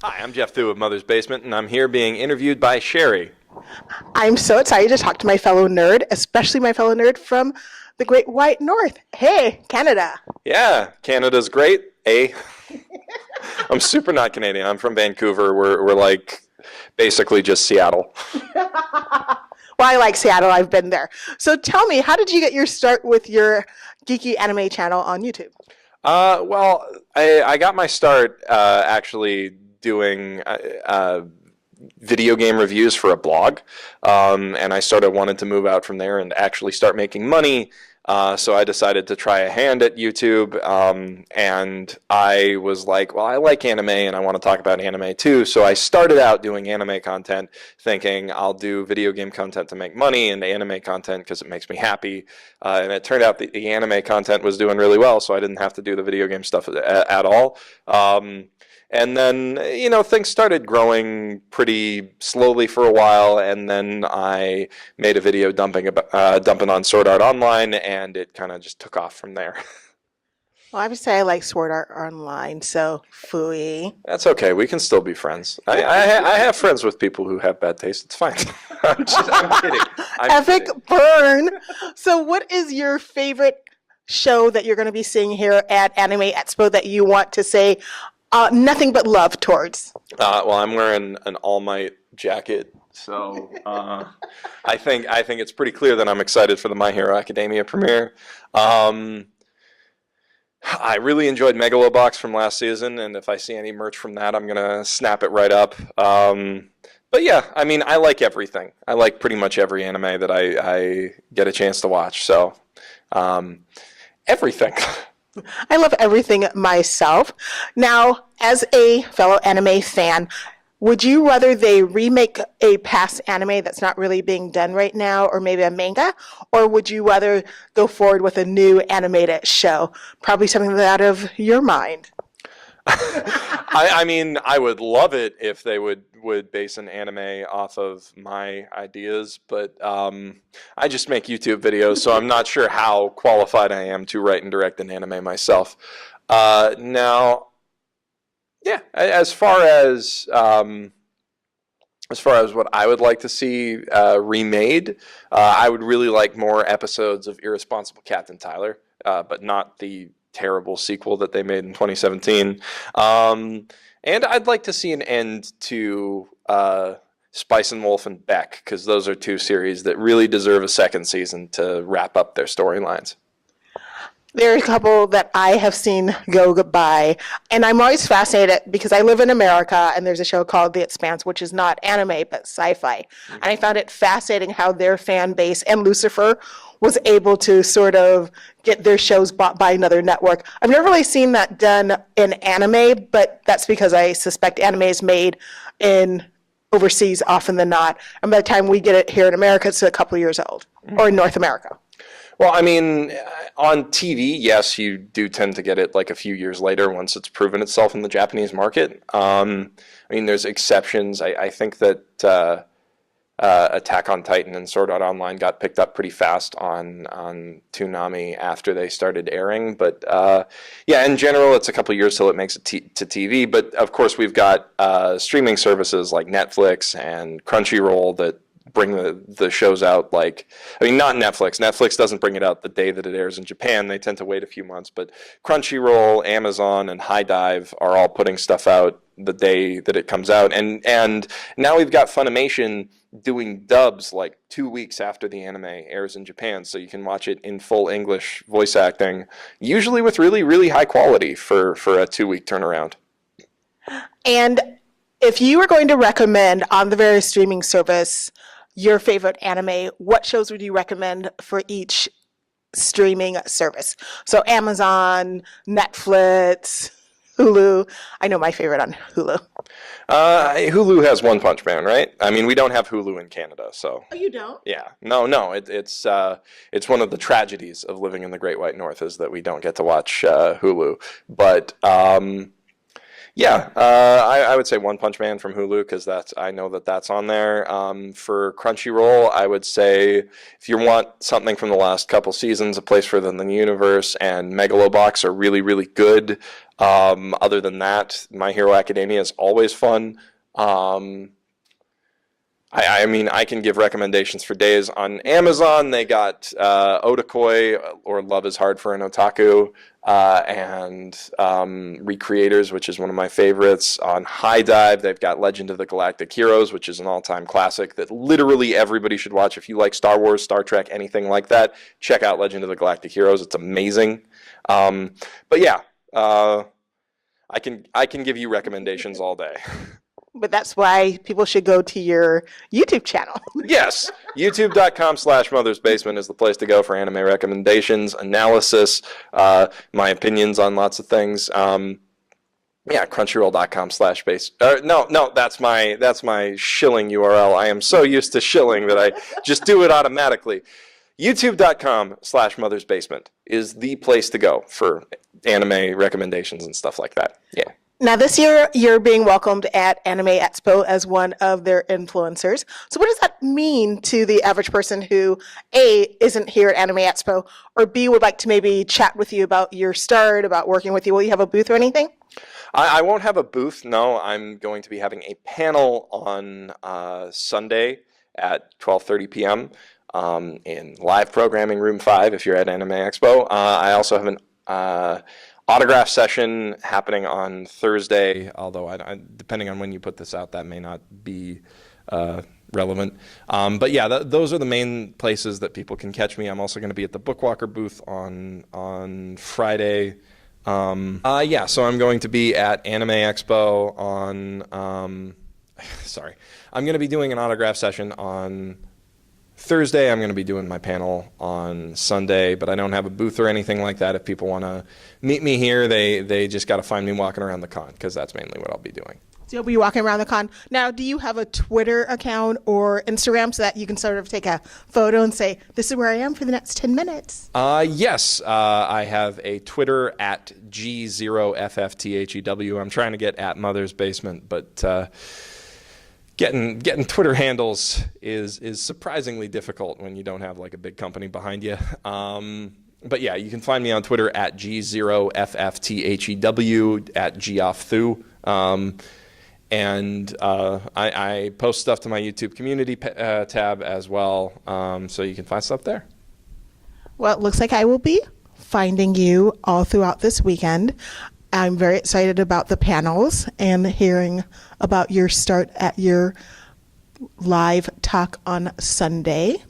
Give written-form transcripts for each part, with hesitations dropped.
Hi, I'm Geoff Thew of Mother's Basement, and I'm here being interviewed by Sherry. I'm so excited to talk to my fellow nerd, especially my fellow nerd from the Great White North. Hey, Canada. Yeah, Canada's great. I'm super not Canadian. I'm from Vancouver. We're like basically just Seattle. Well, I like Seattle. I've been there. So tell me, how did you get your start with your geeky anime channel on YouTube? I got my start actually doing video game reviews for a blog, and I sort of wanted to move out from there and actually start making money. So I decided to try a hand at YouTube, and I was like, well, I like anime and I want to talk about anime too. So I started out doing anime content thinking I'll do video game content to make money and anime content because it makes me happy. And it turned out that the anime content was doing really well, so I didn't have to do the video game stuff at all. And then, things started growing pretty slowly for a while, and then I made a video dumping on Sword Art Online, and it kind of just took off from there. Well, I would say I like Sword Art Online, so phooey. That's okay. We can still be friends. I have friends with people who have bad taste. It's fine. I'm kidding. Epic burn. So what is your favorite show that you're going to be seeing here at Anime Expo that you want to say nothing but love towards? Well, I'm wearing an All Might jacket, so I think it's pretty clear that I'm excited for the My Hero Academia premiere. I really enjoyed Megalobox from last season, and if I see any merch from that, I'm gonna snap it right up. But yeah, I mean, I like everything. I like pretty much every anime that I get a chance to watch. So everything. I love everything myself. Now, as a fellow anime fan, would you rather they remake a past anime that's not really being done right now, or maybe a manga, or would you rather go forward with a new animated show? Probably something out of your mind. I mean, I would love it if they would base an anime off of my ideas, but I just make YouTube videos, so I'm not sure how qualified I am to write and direct an anime myself. Now, yeah, as far as what I would like to see remade, I would really like more episodes of Irresponsible Captain Tyler, but not the terrible sequel that they made in 2017. And I'd like to see an end to Spice and Wolf and Beck, because those are two series that really deserve a second season to wrap up their storylines. There are a couple that I have seen go by, and I'm always fascinated because I live in America, and there's a show called The Expanse, which is not anime but sci-fi. And I found it fascinating how their fan base and Lucifer was able to sort of get their shows bought by another network. I've never really seen that done in anime, but that's because I suspect anime is made in overseas often than not. And by the time we get it here in America, it's a couple of years old, or in North America. Well, I mean, on TV, yes, you do tend to get it like a few years later once it's proven itself in the Japanese market. I mean, there's exceptions. I think that Attack on Titan and Sword Art Online got picked up pretty fast on Toonami after they started airing. But yeah, in general, it's a couple years till it makes it to TV. But of course, we've got streaming services like Netflix and Crunchyroll that bring the shows out not Netflix. Netflix doesn't bring it out the day that it airs in Japan. They tend to wait a few months. But Crunchyroll, Amazon, and High Dive are all putting stuff out the day that it comes out. And now we've got Funimation doing dubs like 2 weeks after the anime airs in Japan, so you can watch it in full English voice acting, usually with really, really high quality for a 2-week turnaround. And if you were going to recommend on the various streaming service your favorite anime, what shows would you recommend for each streaming service? So Amazon, Netflix, Hulu. I know my favorite on Hulu. Hulu has One Punch Man, right? I mean, we don't have Hulu in Canada, so. Oh, you don't? Yeah, no. It's one of the tragedies of living in the Great White North is that we don't get to watch Hulu. But Yeah, I would say One Punch Man from Hulu because I know that's on there. For Crunchyroll, I would say if you want something from the last couple seasons, A Place Further Than the Universe and Megalobox are really, really good. Other than that, My Hero Academia is always fun. Um, I mean, I can give recommendations for days. On Amazon, they got Otakoi, or Love is Hard for an Otaku, and Recreators, which is one of my favorites. On High Dive, they've got Legend of the Galactic Heroes, which is an all-time classic that literally everybody should watch. If you like Star Wars, Star Trek, anything like that, check out Legend of the Galactic Heroes. It's amazing. But yeah, I can give you recommendations all day. But that's why people should go to your YouTube channel. Yes, youtube.com/Mother's Basement is the place to go for anime recommendations, analysis, my opinions on lots of things. Yeah, crunchyroll.com/base. No, that's my shilling URL. I am so used to shilling that I just do it automatically. youtube.com/Mother's Basement is the place to go for anime recommendations and stuff like that. Yeah. Now, this year, you're being welcomed at Anime Expo as one of their influencers. So what does that mean to the average person who, A, isn't here at Anime Expo, or B, would like to maybe chat with you about your start, about working with you? Will you have a booth or anything? I won't have a booth, no. I'm going to be having a panel on Sunday at 12:30 p.m. In live programming room 5 if you're at Anime Expo. I also have an autograph session happening on Thursday, although depending on when you put this out, that may not be relevant. But yeah, those are the main places that people can catch me. I'm also going to be at the Bookwalker booth on Friday. Yeah, so I'm going to be at Anime Expo on, sorry, I'm going to be doing an autograph session on Thursday. I'm going to be doing my panel on Sunday, but I don't have a booth or anything like that. If people want to meet me here, they just got to find me walking around the con, because that's mainly what I'll be doing. So you'll be walking around the con. Now, do you have a Twitter account or Instagram so that you can sort of take a photo and say, this is where I am for the next 10 minutes? Yes, I have a Twitter at G0FFTHEW. I'm trying to get at Mother's Basement, but getting Twitter handles is surprisingly difficult when you don't have like a big company behind you. But yeah, you can find me on Twitter at G0FFTHEW, at Geoff Thew. And I post stuff to my YouTube community tab as well, so you can find stuff there. Well, it looks like I will be finding you all throughout this weekend. I'm very excited about the panels and hearing about your start at your live talk on Sunday,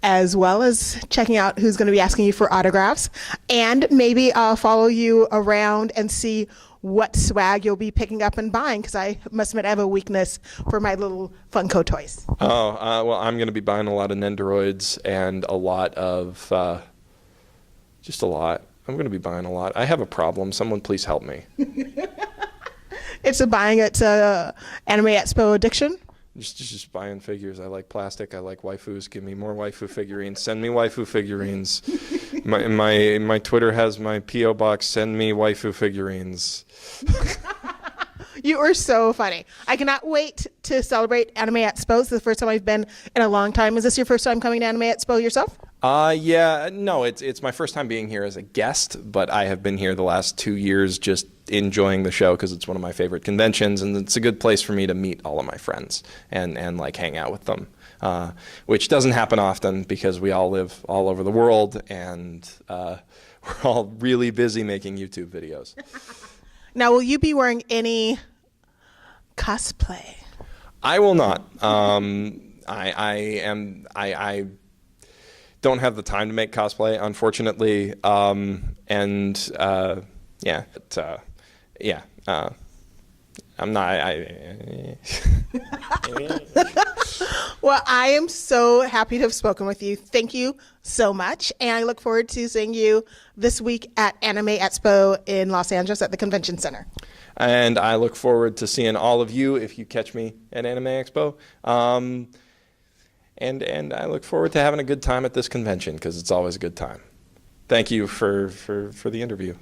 as well as checking out who's going to be asking you for autographs. And maybe I'll follow you around and see what swag you'll be picking up and buying, because I must admit I have a weakness for my little Funko toys. Well, I'm going to be buying a lot of Nendoroids and a lot of, just a lot. I'm going to be buying a lot. I have a problem. Someone please help me. It's Anime Expo addiction. Just buying figures. I like plastic. I like waifus. Give me more waifu figurines. Send me waifu figurines. My Twitter has my P.O. box. Send me waifu figurines. You are so funny. I cannot wait to celebrate Anime Expo. It's the first time I've been in a long time. Is this your first time coming to Anime Expo yourself? Yeah, no, it's my first time being here as a guest, but I have been here the last 2 years just enjoying the show because it's one of my favorite conventions, and it's a good place for me to meet all of my friends and like hang out with them, which doesn't happen often because we all live all over the world, and we're all really busy making YouTube videos. Now, will you be wearing any cosplay? I will not. I don't have the time to make cosplay, unfortunately. I'm not. Well, I am so happy to have spoken with you. Thank you so much. And I look forward to seeing you this week at Anime Expo in Los Angeles at the Convention Center. And I look forward to seeing all of you if you catch me at Anime Expo. And I look forward to having a good time at this convention because it's always a good time. Thank you for the interview.